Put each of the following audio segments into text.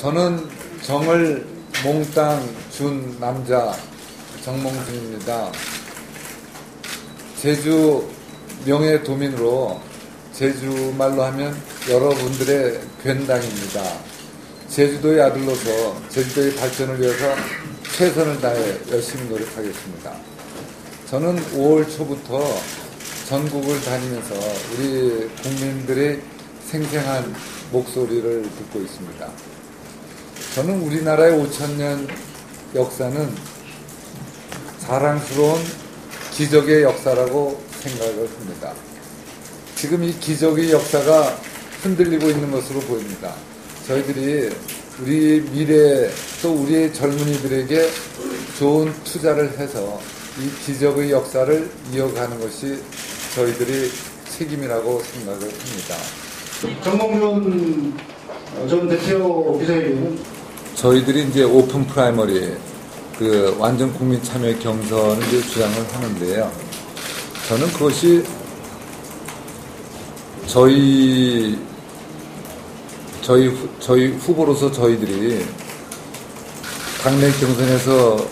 저는 정을 몽땅 준 남자 정몽준입니다. 제주 명예도민으로 제주말로 하면 여러분들의 괜당입니다. 제주도의 아들로서 제주도의 발전을 위해서 최선을 다해 열심히 노력하겠습니다. 저는 5월 초부터 전국을 다니면서 우리 국민들의 생생한 목소리를 듣고 있습니다. 저는 우리나라의 5,000년 역사는 자랑스러운 기적의 역사라고 생각을 합니다. 지금 이 기적의 역사가 흔들리고 있는 것으로 보입니다. 저희들이 우리 미래 또 우리 젊은이들에게 좋은 투자를 해서 이 기적의 역사를 이어가는 것이 저희들의 책임이라고 생각을 합니다. 정몽준 전 대표 비서관님은 저희들이 이제 오픈 프라이머리 완전 국민 참여 경선을 이제 주장을 하는데요. 저는 그것이 저희 후보로서 저희들이 당내 경선에서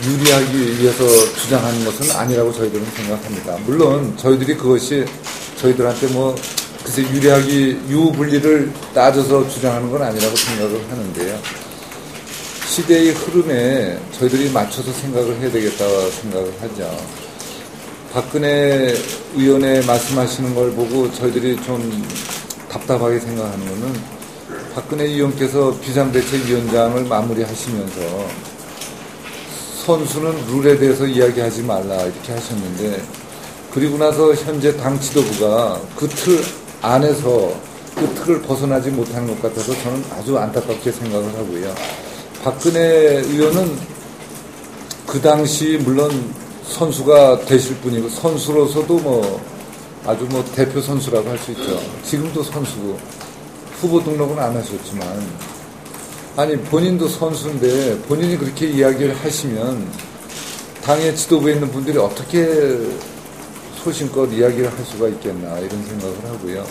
유리하기 위해서 주장하는 것은 아니라고 저희들은 생각합니다. 물론 저희들이 그것이 저희들한테 글쎄 유리하기 유불리를 따져서 주장하는 건 아니라고 생각을 하는데요. 시대의 흐름에 저희들이 맞춰서 생각을 해야 되겠다고 생각을 하죠. 박근혜 의원의 말씀하시는 걸 보고 저희들이 좀 답답하게 생각하는 것은 박근혜 의원께서 비상대책위원장을 마무리하시면서 선수는 룰에 대해서 이야기하지 말라 이렇게 하셨는데, 그리고 나서 현재 당 지도부가 그 틀 안에서 그 틀을 벗어나지 못하는 것 같아서 저는 아주 안타깝게 생각을 하고요. 박근혜 의원은 그 당시 물론 선수가 되실 분이고 선수로서도 아주 대표 선수라고 할 수 있죠. 지금도 선수고 후보 등록은 안 하셨지만, 아니 본인도 선수인데 본인이 그렇게 이야기를 하시면 당의 지도부에 있는 분들이 어떻게 소신껏 이야기를 할 수가 있겠나 이런 생각을 하고요.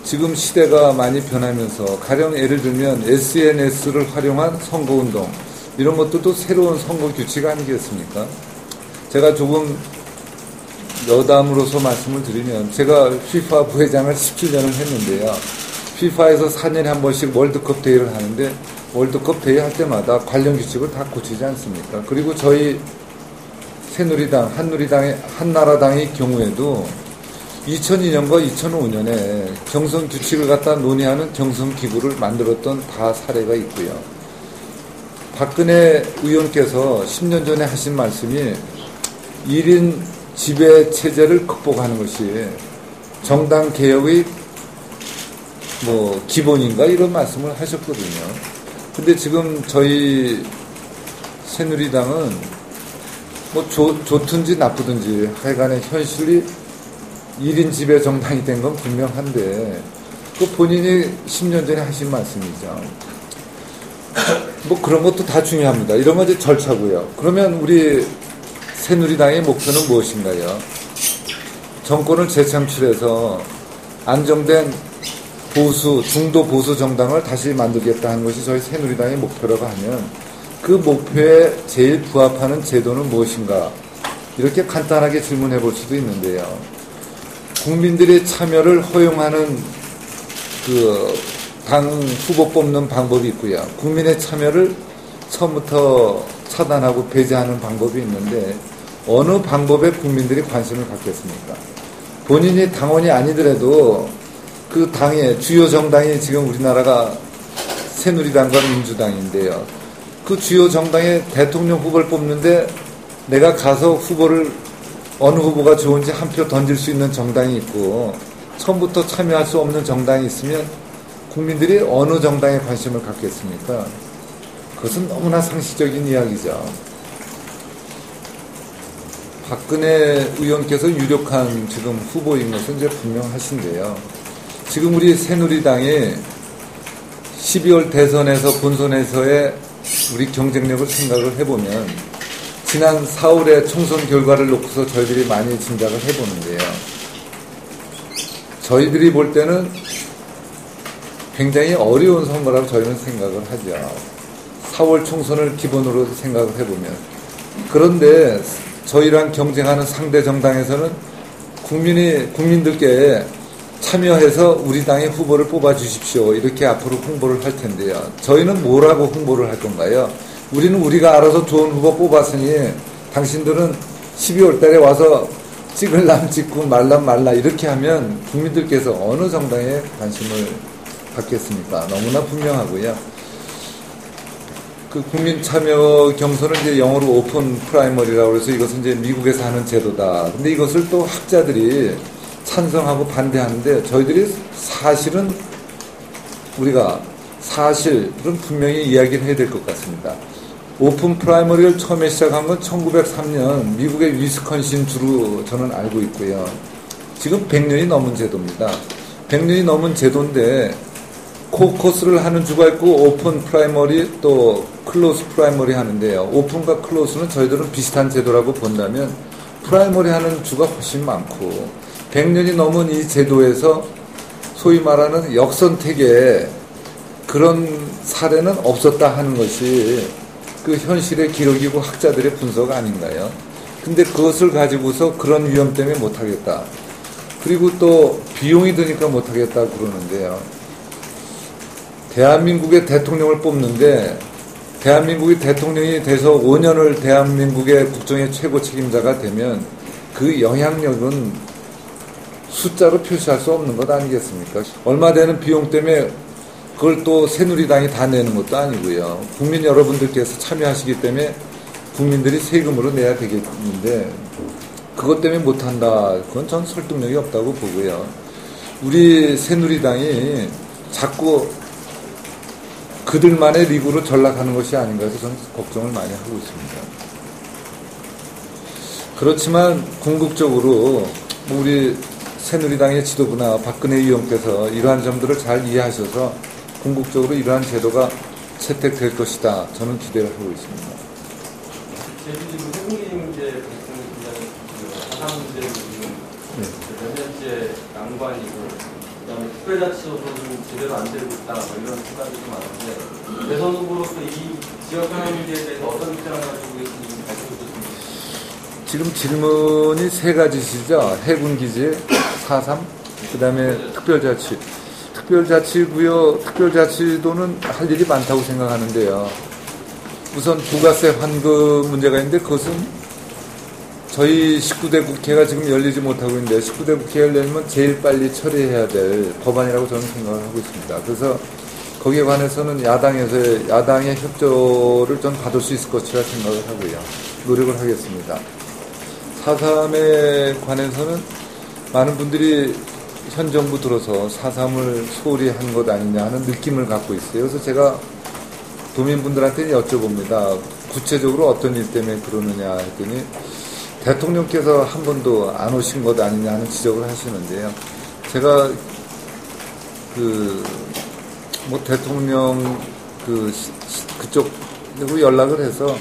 지금 시대가 많이 변하면서 가령 예를 들면 SNS를 활용한 선거운동 이런 것들도 새로운 선거 규칙 아니겠습니까? 제가 조금 여담으로서 말씀을 드리면 제가 FIFA 부회장을 17년을 했는데요. FIFA에서 4년에 한 번씩 월드컵 대회를 하는데 월드컵 대회 할 때마다 관련 규칙을 다 고치지 않습니까? 그리고 저희 새누리당, 한나라당의 경우에도 2002년과 2005년에 경선 규칙을 갖다 논의하는 경선 기구를 만들었던 다 사례가 있고요. 박근혜 의원께서 10년 전에 하신 말씀이 1인 지배 체제를 극복하는 것이 정당 개혁의 기본인가 이런 말씀을 하셨거든요. 근데 지금 저희 새누리당은 좋든지 나쁘든지 하여간에 현실이 1인 지배 정당이 된 건 분명한데 그 본인이 10년 전에 하신 말씀이죠. 그런 것도 다 중요합니다. 이런 건 이제 절차고요. 그러면 우리 새누리당의 목표는 무엇인가요? 정권을 재창출해서 안정된 보수, 중도 보수 정당을 다시 만들겠다 하는 것이 저희 새누리당의 목표라고 하면 그 목표에 제일 부합하는 제도는 무엇인가? 이렇게 간단하게 질문해 볼 수도 있는데요. 국민들의 참여를 허용하는 당 후보 뽑는 방법이 있고요. 국민의 참여를 처음부터 차단하고 배제하는 방법이 있는데 어느 방법에 국민들이 관심을 갖겠습니까? 본인이 당원이 아니더라도 그 당의 주요 정당이 지금 우리나라가 새누리당과 민주당인데요. 그 주요 정당의 대통령 후보를 뽑는데 내가 가서 어느 후보가 좋은지 한 표 던질 수 있는 정당이 있고 처음부터 참여할 수 없는 정당이 있으면 국민들이 어느 정당에 관심을 갖겠습니까? 그것은 너무나 상식적인 이야기죠. 박근혜 의원께서 유력한 지금 후보인 것은 이제 분명하신데요. 지금 우리 새누리당이 12월 대선에서 본선에서의 우리 경쟁력을 생각을 해보면 지난 4월의 총선 결과를 놓고서 저희들이 많이 짐작을 해보는데요. 저희들이 볼 때는 굉장히 어려운 선거라고 저희는 생각을 하죠. 4월 총선을 기본으로 생각을 해보면. 그런데 저희랑 경쟁하는 상대 정당에서는 국민들께 참여해서 우리 당의 후보를 뽑아주십시오. 이렇게 앞으로 홍보를 할 텐데요. 저희는 뭐라고 홍보를 할 건가요? 우리는 우리가 알아서 좋은 후보 뽑았으니 당신들은 12월 달에 와서 찍을람 찍고 말람 말라 이렇게 하면 국민들께서 어느 정당에 관심을 갖겠습니까? 너무나 분명하고요. 그 국민 참여 경선은 이제 영어로 오픈 프라이머리라고 해서 이것은 이제 미국에서 하는 제도다. 근데 이것을 또 학자들이 찬성하고 반대하는데 저희들이 사실은 우리가 사실은 분명히 이야기를 해야 될 것 같습니다. 오픈 프라이머리를 처음에 시작한 건 1903년 미국의 위스콘신 주로 저는 알고 있고요. 지금 100년이 넘은 제도입니다. 100년이 넘은 제도인데 코커스를 하는 주가 있고 오픈 프라이머리 또 클로스 프라이머리 하는데요. 오픈과 클로스는 저희들은 비슷한 제도라고 본다면 프라이머리 하는 주가 훨씬 많고 100년이 넘은 이 제도에서 소위 말하는 역선택에 그런 사례는 없었다 하는 것이 그 현실의 기록이고 학자들의 분석 아닌가요? 근데 그것을 가지고서 그런 위험 때문에 못하겠다. 그리고 또 비용이 드니까 못하겠다 그러는데요. 대한민국의 대통령을 뽑는데 대한민국이 대통령이 돼서 5년을 대한민국의 국정의 최고 책임자가 되면 그 영향력은 숫자로 표시할 수 없는 것 아니겠습니까? 얼마 되는 비용 때문에 그걸 또 새누리당이 다 내는 것도 아니고요. 국민 여러분들께서 참여하시기 때문에 국민들이 세금으로 내야 되겠는데 그것 때문에 못한다. 그건 전 설득력이 없다고 보고요. 우리 새누리당이 자꾸 그들만의 리그로 전락하는 것이 아닌가 해서 저는 걱정을 많이 하고 있습니다. 그렇지만 궁극적으로 우리 새누리당의 지도부나 박근혜 의원께서 이러한 점들을 잘 이해하셔서 궁극적으로 이러한 제도가 채택될 것이다. 저는 기대를 하고 있습니다. 지금 세금기 문제 굉장히 사상 문제를 몇 년째 난관이고 그다음에 특별자치도서는 제대로 안 되고 있다 이런 생각이 좀 많은데 대선 후보로서 이 지역 현안 문제에 대해서 어떤 입장을 가지고 계신지 말씀해 주시면. 지금 질문이 세 가지시죠. 해군기지, 4.3, 그 다음에 특별자치. 특별자치도는 할 일이 많다고 생각하는데요. 우선 부가세 환급 문제가 있는데 그것은 저희 19대 국회가 지금 열리지 못하고 있는데 19대 국회가 열리면 제일 빨리 처리해야 될 법안이라고 저는 생각을 하고 있습니다. 그래서 거기에 관해서는 야당의 협조를 좀 받을 수 있을 것이라 생각을 하고요. 노력을 하겠습니다. 4.3에 관해서는 많은 분들이 현 정부 들어서 4.3을 소홀히 한 것 아니냐 하는 느낌을 갖고 있어요. 그래서 제가 도민분들한테 여쭤봅니다. 구체적으로 어떤 일 때문에 그러느냐 했더니 대통령께서 한 번도 안 오신 것 아니냐 하는 지적을 하시는데요. 제가 대통령 그쪽으로 연락을 해서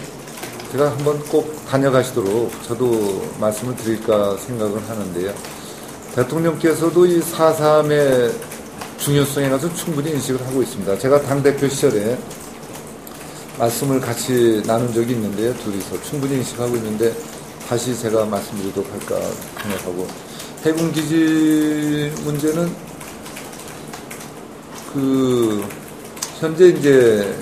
제가 한번 꼭 다녀가시도록 저도 말씀을 드릴까 생각을 하는데요. 대통령께서도 이 4.3의 중요성에 관해서 충분히 인식을 하고 있습니다. 제가 당대표 시절에 말씀을 같이 나눈 적이 있는데요. 둘이서 충분히 인식하고 있는데 다시 제가 말씀드리도록 할까 생각하고 해군기지 문제는 현재 이제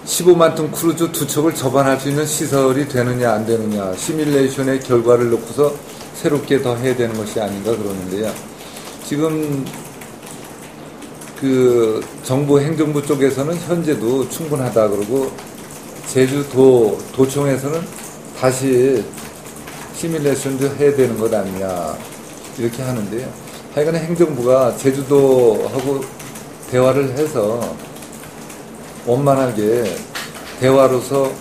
15만 톤 크루즈 2척을 접안할 수 있는 시설이 되느냐 안 되느냐 시뮬레이션의 결과를 놓고서 새롭게 더 해야 되는 것이 아닌가 그러는데요. 지금 정부 행정부 쪽에서는 현재도 충분하다 그러고 제주도 도청에서는 다시 시뮬레이션도 해야 되는 것 아니냐 이렇게 하는데요. 하여간에 행정부가 제주도하고 대화를 해서 원만하게 대화로서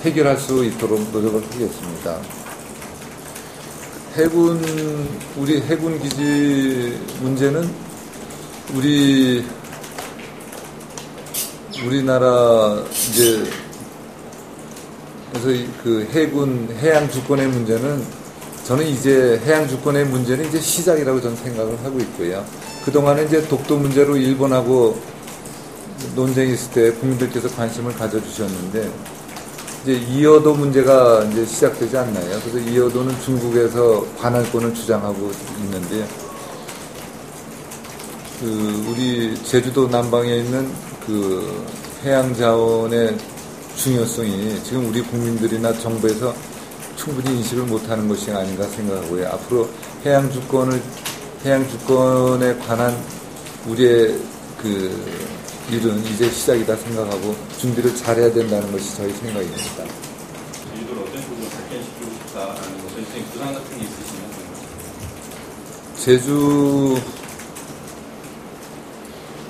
해결할 수 있도록 노력을 하겠습니다. 우리 해군기지 문제는 우리나라 그래서 해양 주권의 문제는 저는 이제 해양 주권의 문제는 이제 시작이라고 저는 생각을 하고 있고요. 그동안은 이제 독도 문제로 일본하고 논쟁이 있을 때 국민들께서 관심을 가져주셨는데, 이제 이어도 문제가 이제 시작되지 않나요? 그래서 이어도는 중국에서 관할권을 주장하고 있는데, 우리 제주도 남방에 있는 그 해양 자원의 중요성이 지금 우리 국민들이나 정부에서 충분히 인식을 못하는 것이 아닌가 생각하고요. 앞으로 해양 주권에 관한 우리의 그 일은 이제 시작이다 생각하고 준비를 잘해야 된다는 것이 저희 생각입니다. 제주도를 어떤 식으로 발전시키고 싶다라는 거, 전체적인 구상 같은 게 있으시면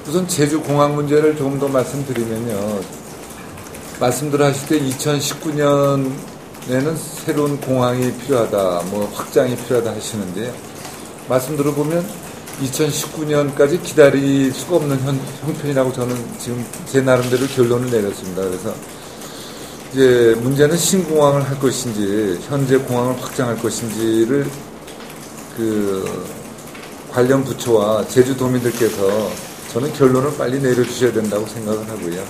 우선 제주 공항 문제를 조금 더 말씀드리면요. 말씀들 하실 때 2019년에는 새로운 공항이 필요하다, 뭐 확장이 필요하다 하시는데, 말씀 들어보면 2019년까지 기다릴 수가 없는 형편이라고 저는 지금 제 나름대로 결론을 내렸습니다. 그래서 이제 문제는 신공항을 할 것인지 현재 공항을 확장할 것인지를 그 관련 부처와 제주도민들께서 저는 결론을 빨리 내려주셔야 된다고 생각을 하고요.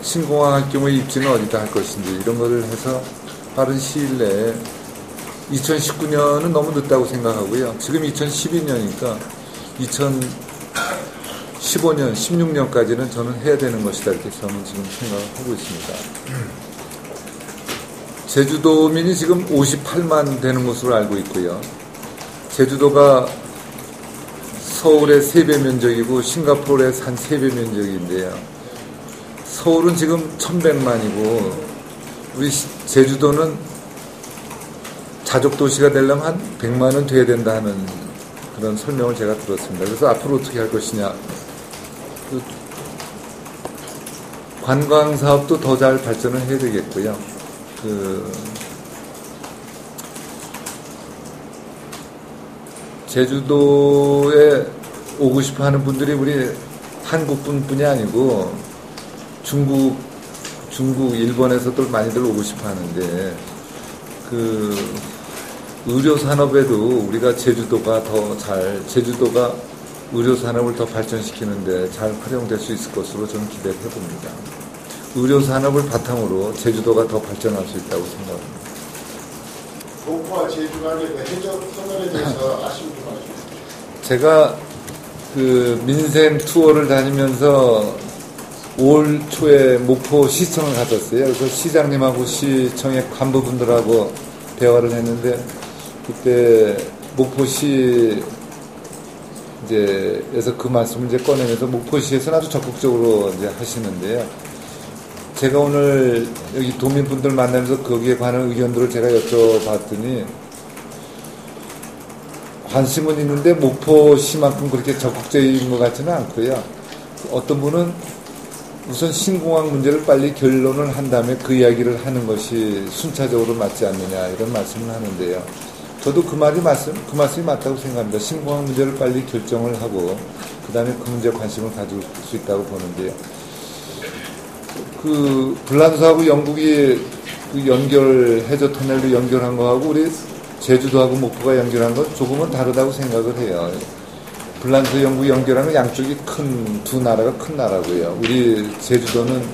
신공항 할 경우에 입지는 어디다 할 것인지 이런 거를 해서 빠른 시일 내에 2019년은 너무 늦다고 생각하고요. 지금 2012년이니까 2015년, 16년까지는 저는 해야 되는 것이다 이렇게 저는 지금 생각을 하고 있습니다. 제주도민이 지금 58만 되는 것으로 알고 있고요. 제주도가 서울의 3배 면적이고 싱가포르의 한 3배 면적인데요. 서울은 지금 1100만이고 우리 제주도는 자족도시가 되려면 한 100만은 돼야 된다 하는 그런 설명을 제가 들었습니다. 그래서 앞으로 어떻게 할 것이냐. 관광사업도 더 잘 발전을 해야 되겠고요. 제주도에 오고 싶어 하는 분들이 우리 한국분뿐이 아니고 중국, 일본에서도 많이들 오고 싶어 하는데, 의료산업에도 우리가 제주도가 의료산업을 더 발전시키는데 잘 활용될 수 있을 것으로 저는 기대를 해봅니다. 의료산업을 바탕으로 제주도가 더 발전할 수 있다고 생각합니다. 목포와 제주 간의 해적 터널에 대해서 아쉬운 점 아십니까? 제가 민생 투어를 다니면서 5월 초에 목포 시청을 갔었어요. 그래서 시장님하고 시청의 간부분들하고 대화를 했는데, 그때 목포시 에서 그 말씀을 이제 꺼내면서 목포시에서는 아주 적극적으로 이제 하시는데요. 제가 오늘 여기 도민분들 만나면서 거기에 관한 의견들을 제가 여쭤봤더니 관심은 있는데 목포시만큼 그렇게 적극적인 것 같지는 않고요. 어떤 분은 우선 신공항 문제를 빨리 결론을 한 다음에 그 이야기를 하는 것이 순차적으로 맞지 않느냐 이런 말씀을 하는데요. 저도 그 말씀이 맞다고 생각합니다. 신공항 문제를 빨리 결정을 하고 그 다음에 그 문제에 관심을 가질 수 있다고 보는데요. 불란서하고 영국이 해저 터널로 연결한 거하고 우리 제주도하고 목포가 연결한 건 조금은 다르다고 생각을 해요. 불란서 영국이 연결한 건 양쪽이 두 나라가 큰 나라고요. 우리 제주도는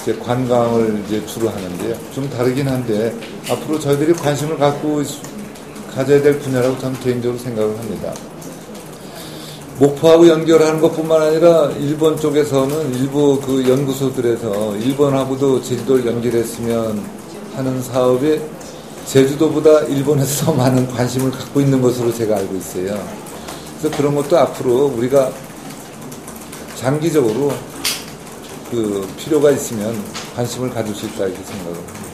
이제 관광을 이제 주로 하는데요. 좀 다르긴 한데 앞으로 저희들이 관심을 가져야 될 분야라고 저는 개인적으로 생각을 합니다. 목포하고 연결하는 것뿐만 아니라 일본 쪽에서는 일부 연구소들에서 일본하고도 제주도를 연결했으면 하는 사업에 제주도보다 일본에서 더 많은 관심을 갖고 있는 것으로 제가 알고 있어요. 그래서 그런 것도 앞으로 우리가 장기적으로 필요가 있으면 관심을 가질 수 있다 이렇게 생각을 합니다.